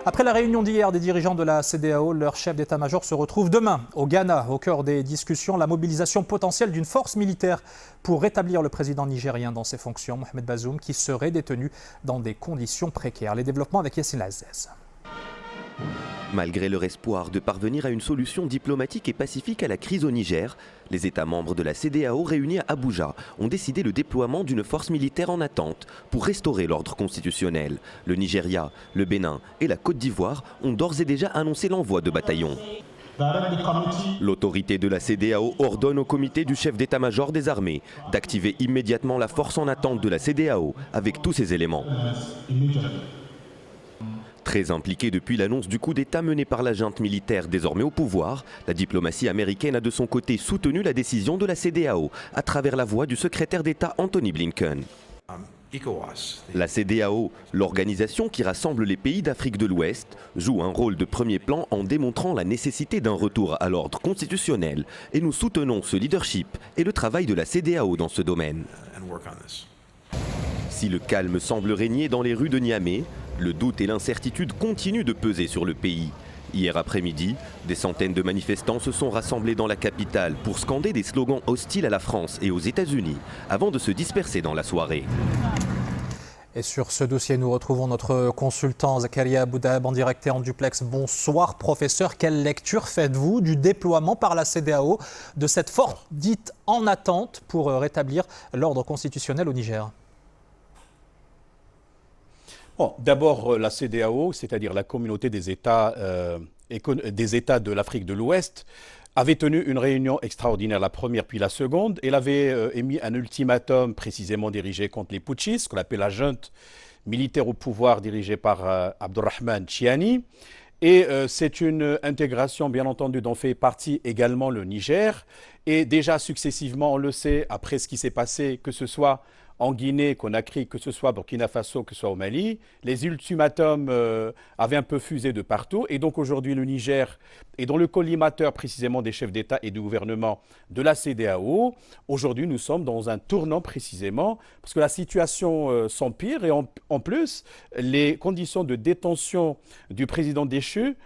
Après la réunion d'hier des dirigeants de la CEDEAO, leur chef d'état-major se retrouve demain au Ghana. Au cœur des discussions, la mobilisation potentielle d'une force militaire pour rétablir le président nigérien dans ses fonctions, Mohamed Bazoum, qui serait détenu dans des conditions précaires. Les développements avec Yassine Lazzez. Malgré leur espoir de parvenir à une solution diplomatique et pacifique à la crise au Niger, les États membres de la CEDEAO réunis à Abuja ont décidé le déploiement d'une force militaire en attente pour restaurer l'ordre constitutionnel. Le Nigeria, le Bénin et la Côte d'Ivoire ont d'ores et déjà annoncé l'envoi de bataillons. L'autorité de la CEDEAO ordonne au comité du chef d'état-major des armées d'activer immédiatement la force en attente de la CEDEAO avec tous ses éléments. Très impliquée depuis l'annonce du coup d'État mené par la junte militaire désormais au pouvoir, la diplomatie américaine a de son côté soutenu la décision de la CEDEAO à travers la voix du secrétaire d'État Anthony Blinken. La CEDEAO, l'organisation qui rassemble les pays d'Afrique de l'Ouest, joue un rôle de premier plan en démontrant la nécessité d'un retour à l'ordre constitutionnel et nous soutenons ce leadership et le travail de la CEDEAO dans ce domaine. Si le calme semble régner dans les rues de Niamey, le doute et l'incertitude continuent de peser sur le pays. Hier après-midi, des centaines de manifestants se sont rassemblés dans la capitale pour scander des slogans hostiles à la France et aux États-Unis avant de se disperser dans la soirée. Et sur ce dossier, nous retrouvons notre consultant Zakaria Aboudab en direct et en duplex. Bonsoir professeur, quelle lecture faites-vous du déploiement par la CEDEAO de cette force dite en attente pour rétablir l'ordre constitutionnel au Niger ? Bon, d'abord, la CEDEAO, c'est-à-dire la communauté des États de l'Afrique de l'Ouest, avait tenu une réunion extraordinaire, la première puis la seconde. Elle avait émis un ultimatum précisément dirigé contre les putschistes, qu'on appelle la junte militaire au pouvoir dirigée par Abdurrahman Chiani. Et c'est une intégration, bien entendu, dont fait partie également le Niger. Et déjà successivement, on le sait, après ce qui s'est passé, que ce soit en Guinée, Conakry, que ce soit Burkina Faso, que ce soit au Mali, les ultimatums avaient un peu fusé de partout. Et donc aujourd'hui, le Niger est dans le collimateur précisément des chefs d'État et du gouvernement de la CEDEAO. Aujourd'hui, nous sommes dans un tournant précisément parce que la situation s'empire et en plus, les conditions de détention du président déchu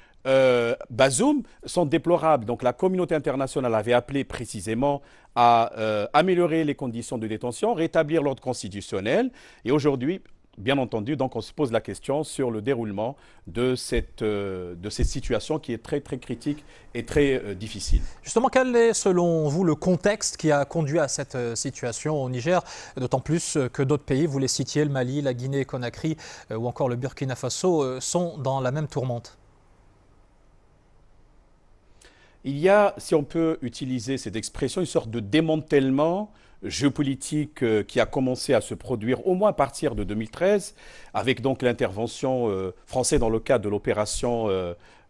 Bazoum sont déplorables. Donc la communauté internationale avait appelé précisément à améliorer les conditions de détention, rétablir l'ordre constitutionnel. Et aujourd'hui, bien entendu, donc on se pose la question sur le déroulement de cette situation qui est très très critique et très difficile. Justement, quel est selon vous le contexte qui a conduit à cette situation au Niger, d'autant plus que d'autres pays, vous les citiez, le Mali, la Guinée, Conakry ou encore le Burkina Faso, sont dans la même tourmente? Il y a, si on peut utiliser cette expression, une sorte de démantèlement géopolitique qui a commencé à se produire au moins à partir de 2013, avec donc l'intervention française dans le cadre de l'opération,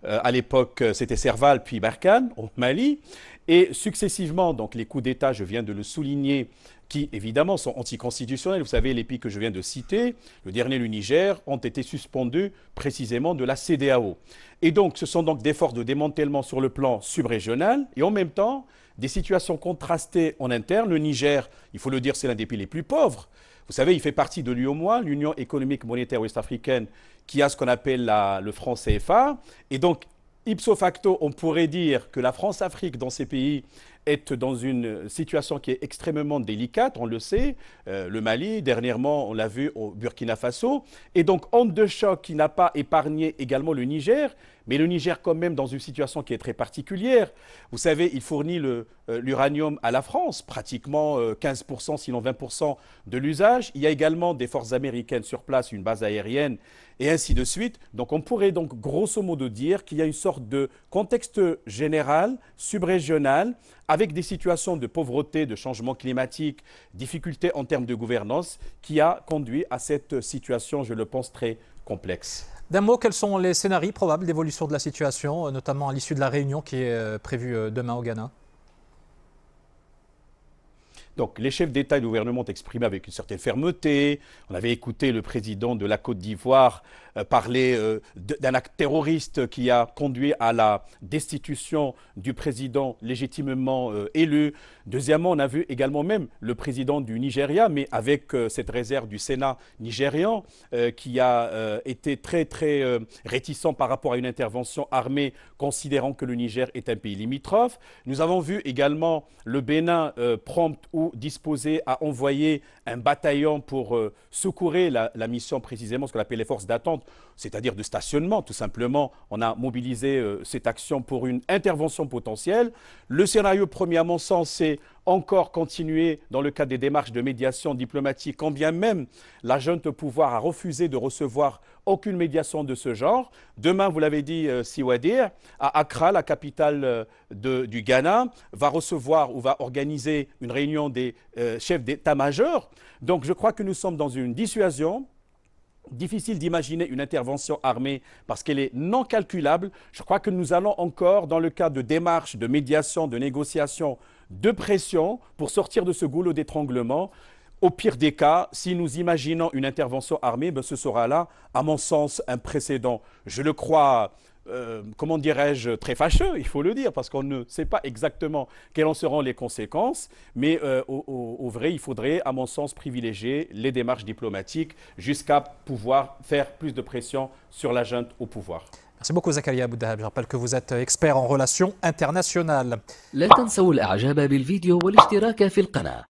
à l'époque c'était Serval puis Barkhane au Mali, et successivement donc les coups d'État, je viens de le souligner, qui évidemment sont anticonstitutionnels. Vous savez, les pays que je viens de citer, le dernier, le Niger, ont été suspendus précisément de la CEDEAO. Et donc, ce sont donc des forces de démantèlement sur le plan subrégional et en même temps, des situations contrastées en interne. Le Niger, il faut le dire, c'est l'un des pays les plus pauvres. Vous savez, il fait partie de l'UEMOA, l'Union économique monétaire ouest-africaine, qui a ce qu'on appelle le franc CFA. Et donc, ipso facto, on pourrait dire que la France-Afrique dans ces pays est dans une situation qui est extrêmement délicate, on le sait, le Mali, dernièrement on l'a vu au Burkina Faso, et donc onde de choc qui n'a pas épargné également le Niger, mais le Niger quand même dans une situation qui est très particulière. Vous savez, il fournit l'uranium à la France, pratiquement 15%, sinon 20% de l'usage. Il y a également des forces américaines sur place, une base aérienne, et ainsi de suite. Donc on pourrait donc grosso modo dire qu'il y a une sorte de contexte général, subrégional, avec des situations de pauvreté, de changement climatique, difficultés en termes de gouvernance, qui a conduit à cette situation, je le pense, très complexe. D'un mot, quels sont les scénarios probables d'évolution de la situation, notamment à l'issue de la réunion qui est prévue demain au Ghana ? Donc les chefs d'État et de gouvernement ont exprimé avec une certaine fermeté. On avait écouté le président de la Côte d'Ivoire parler d'un acte terroriste qui a conduit à la destitution du président légitimement élu. Deuxièmement, on a vu également même le président du Nigeria, mais avec cette réserve du Sénat nigérian qui a été très réticent par rapport à une intervention armée, considérant que le Niger est un pays limitrophe. Nous avons vu également le Bénin prompt ou disposé à envoyer un bataillon pour secourir la mission précisément, ce qu'on appelle les forces d'attente, c'est-à-dire de stationnement, tout simplement. On a mobilisé cette action pour une intervention potentielle. Le scénario premier, à mon sens, c'est encore continuer dans le cadre des démarches de médiation diplomatique, quand bien même la junte au pouvoir a refusé de recevoir aucune médiation de ce genre. Demain, vous l'avez dit, Siwadir, à Accra, la capitale du Ghana, va recevoir ou va organiser une réunion des chefs d'état-major. Donc je crois que nous sommes dans une dissuasion. Difficile d'imaginer une intervention armée parce qu'elle est non calculable. Je crois que nous allons encore, dans le cadre de démarches, de médiation, de négociation, de pression, pour sortir de ce goulot d'étranglement. Au pire des cas, si nous imaginons une intervention armée, ce sera là, à mon sens, un précédent. Je le crois, comment dirais-je, très fâcheux, il faut le dire, parce qu'on ne sait pas exactement quelles en seront les conséquences. Mais au vrai, il faudrait, à mon sens, privilégier les démarches diplomatiques jusqu'à pouvoir faire plus de pression sur la junte au pouvoir. Merci beaucoup Zakaria Boudahab. Je rappelle que vous êtes expert en relations internationales. لا تنسوا الإعجاب بالفيديو والاشتراك في القناة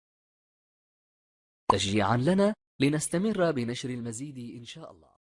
تشجيعا لنا لنستمر بنشر المزيد إن شاء الله.